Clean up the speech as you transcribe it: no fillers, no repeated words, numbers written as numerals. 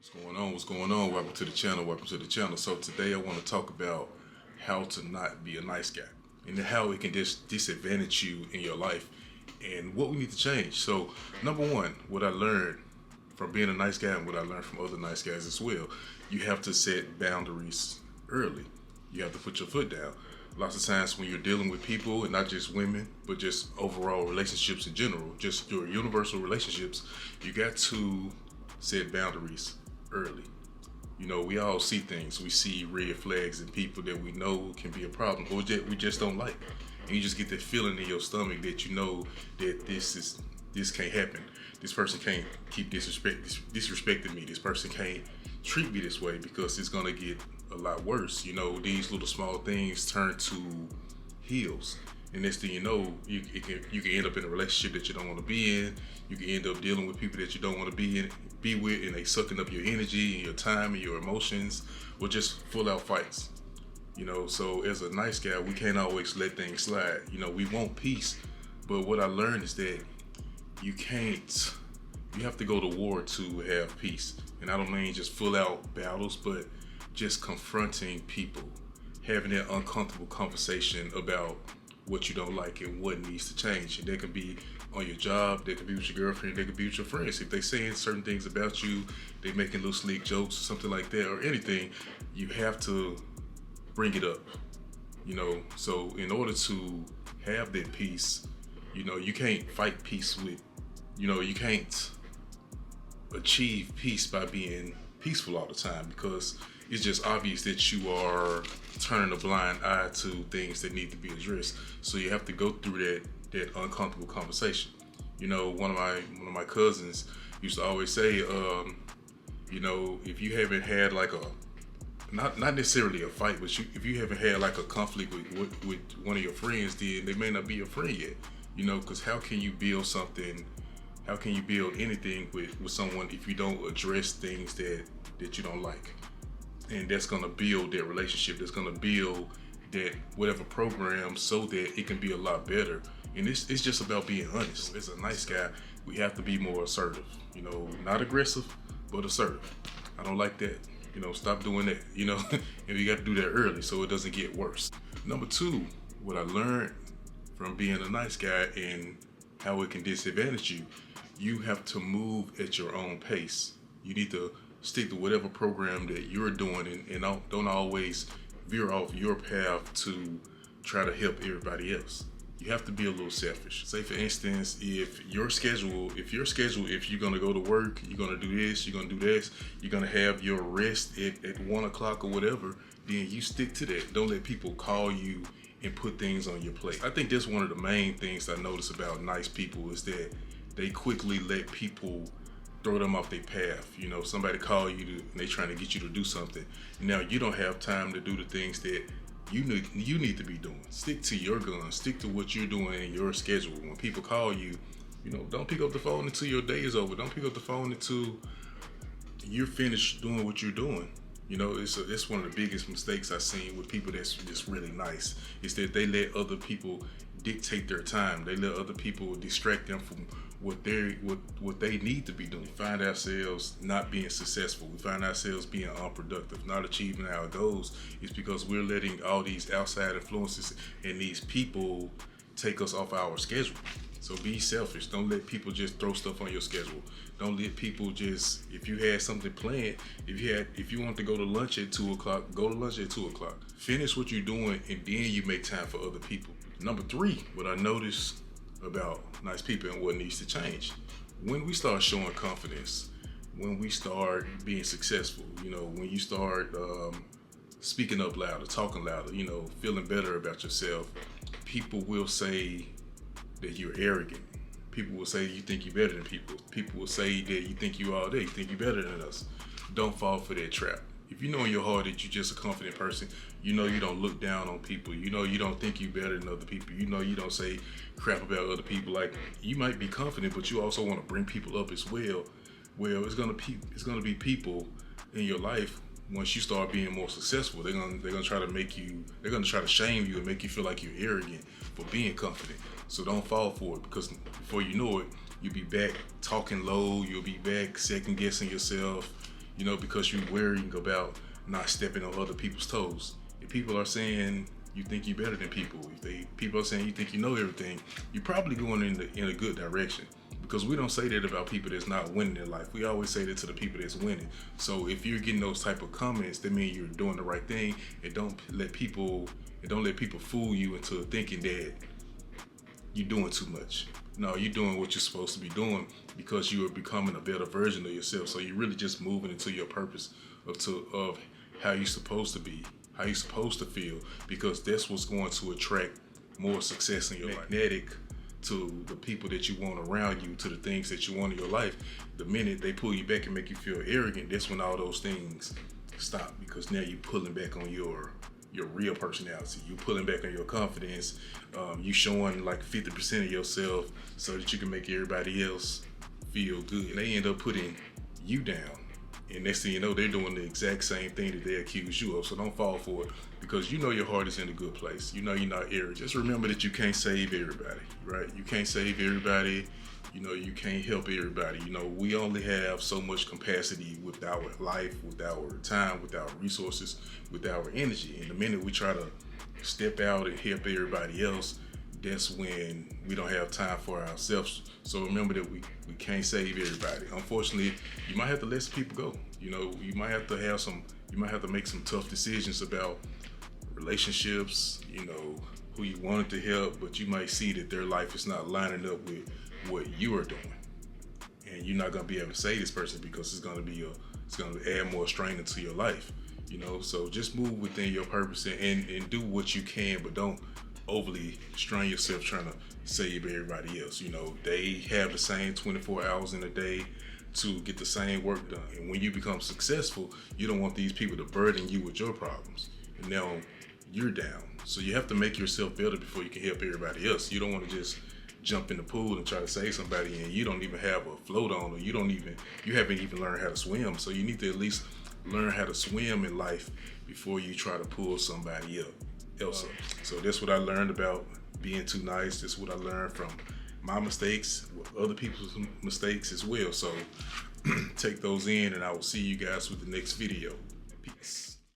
What's going on? What's going on? Welcome to the channel. Welcome to the channel. So today I want to talk about how to not be a nice guy and how it can disadvantage you in your life and what we need to change. So number one, what I learned from being a nice guy and what I learned from other nice guys as well, you have to set boundaries early. You have to put your foot down. Lots of times when you're dealing with people, and not just women, but just overall relationships in general, just your universal relationships, you got to set boundaries early. You know, we all see things. We see red flags in people that we know can be a problem, or that we just don't like. And you just get that feeling in your stomach that you know that this can't happen. This person can't keep disrespecting me. This person can't treat me this way because it's gonna get a lot worse. You know, these little small things turn to hills. And next thing you know, you can end up in a relationship that you don't want to be in. You can end up dealing with people that you don't want to be with, and they sucking up your energy and your time and your emotions, or just full out fights. You know, so as a nice guy, we can't always let things slide. You know, we want peace, but what I learned is that you can't. You have to go to war to have peace, and I don't mean just full out battles, but just confronting people, having that uncomfortable conversation about what you don't like and what needs to change. And that could be on your job, that could be with your girlfriend, that could be with your friends. If they saying certain things about you, they making little sleek jokes or something like that, or anything, you have to bring it up. You know, so in order to have that peace, you know, you can't fight peace with, you know, you can't achieve peace by being peaceful all the time, because it's just obvious that you are turning a blind eye to things that need to be addressed. So you have to go through that uncomfortable conversation. You know, one of my cousins used to always say, you know, if you haven't had like a not necessarily a fight, but if you haven't had like a conflict with one of your friends, then they may not be your friend yet. You know, because how can you build something? How can you build anything with someone if you don't address things that you don't like? And that's gonna build that relationship. That's gonna build that whatever program so that it can be a lot better. And it's just about being honest. As a nice guy, we have to be more assertive. You know, not aggressive, but assertive. I don't like that. You know, stop doing that. You know, and you got to do that early so it doesn't get worse. Number two, what I learned from being a nice guy and how it can disadvantage you, you have to move at your own pace. You need to stick to whatever program that you're doing, and don't always veer off your path to try to help everybody else. You have to be a little selfish. Say for instance, if you're gonna go to work, you're gonna do this, you're gonna do this, you're gonna have your rest at 1 o'clock or whatever, then you stick to that. Don't let people call you and put things on your plate. I think that's one of the main things I notice about nice people is that they quickly let people throw them off their path. You know, somebody call you and they trying to get you to do something. Now you don't have time to do the things that you need to be doing. Stick to your guns. Stick to what you're doing in your schedule. When people call you, you know, don't pick up the phone until your day is over. Don't pick up the phone until you're finished doing what you're doing. You know, it's one of the biggest mistakes I've seen with people that's just really nice, is that they let other people dictate their time. They let other people distract them from what they need to be doing. We find ourselves not being successful. We find ourselves being unproductive, not achieving our goals. It's because we're letting all these outside influences and these people take us off our schedule. So be selfish. Don't let people just throw stuff on your schedule. Don't let people just, if you had something planned, if you want to go to lunch at 2 o'clock, go to lunch at 2 o'clock. Finish what you're doing, and then you make time for other people. Number three, what I noticed about nice people and what needs to change: when we start showing confidence, when we start being successful, you know, when you start speaking up louder, talking louder, you know, feeling better about yourself, people will say that you're arrogant. People will say you think you're better than people. People will say that you think you all day, you think you're better than us. Don't fall for that trap. If you know in your heart that you're just a confident person, you know you don't look down on people. You know you don't think you're better than other people. You know you don't say crap about other people. Like, you might be confident, but you also want to bring people up as well. Well, it's gonna be people in your life. Once you start being more successful, they're gonna try to shame you and make you feel like you're arrogant for being confident. So don't fall for it, because before you know it, you'll be back talking low. You'll be back second guessing yourself. you know, because you're worrying about not stepping on other people's toes. If people are saying you think you're better than people, people are saying you think you know everything, you're probably going in a good direction. Because we don't say that about people that's not winning in life. We always say that to the people that's winning. So if you're getting those type of comments, that means you're doing the right thing. And don't let people fool you into thinking that you're doing too much. No, you're doing what you're supposed to be doing because you are becoming a better version of yourself. So you're really just moving into your purpose of how you're supposed to be, how you're supposed to feel, because that's what's going to attract more success in your life. Magnetic to the people that you want around you, to the things that you want in your life. The minute they pull you back and make you feel arrogant, that's when all those things stop, because now you're pulling back on your real personality. You pulling back on your confidence. You showing like 50% of yourself so that you can make everybody else feel good. And they end up putting you down. And next thing you know, they're doing the exact same thing that they accuse you of. So don't fall for it, because you know your heart is in a good place. You know you're not arrogant. Just remember that you can't save everybody, right? You can't save everybody. You know, you can't help everybody. You know, we only have so much capacity with our life, with our time, with our resources, with our energy. And the minute we try to step out and help everybody else, that's when we don't have time for ourselves. So remember that we can't save everybody. Unfortunately, you might have to let some people go. You know, you might have to make some tough decisions about relationships, you know, who you wanted to help, but you might see that their life is not lining up with what you are doing. And you're not gonna be able to save this person because it's gonna add more strain into your life. You know, so just move within your purpose and do what you can, but don't overly strain yourself trying to save everybody else. You know, they have the same 24 hours in a day to get the same work done. And when you become successful, you don't want these people to burden you with your problems. And now you're down. So you have to make yourself better before you can help everybody else. You don't want to just jump in the pool and try to save somebody and you don't even have a float on, or you haven't even learned how to swim. So you need to at least learn how to swim in life before you try to pull somebody else up. So that's what I learned about being too nice. That's what I learned from my mistakes, other people's mistakes as well. So take those in, and I will see you guys with the next video. Peace.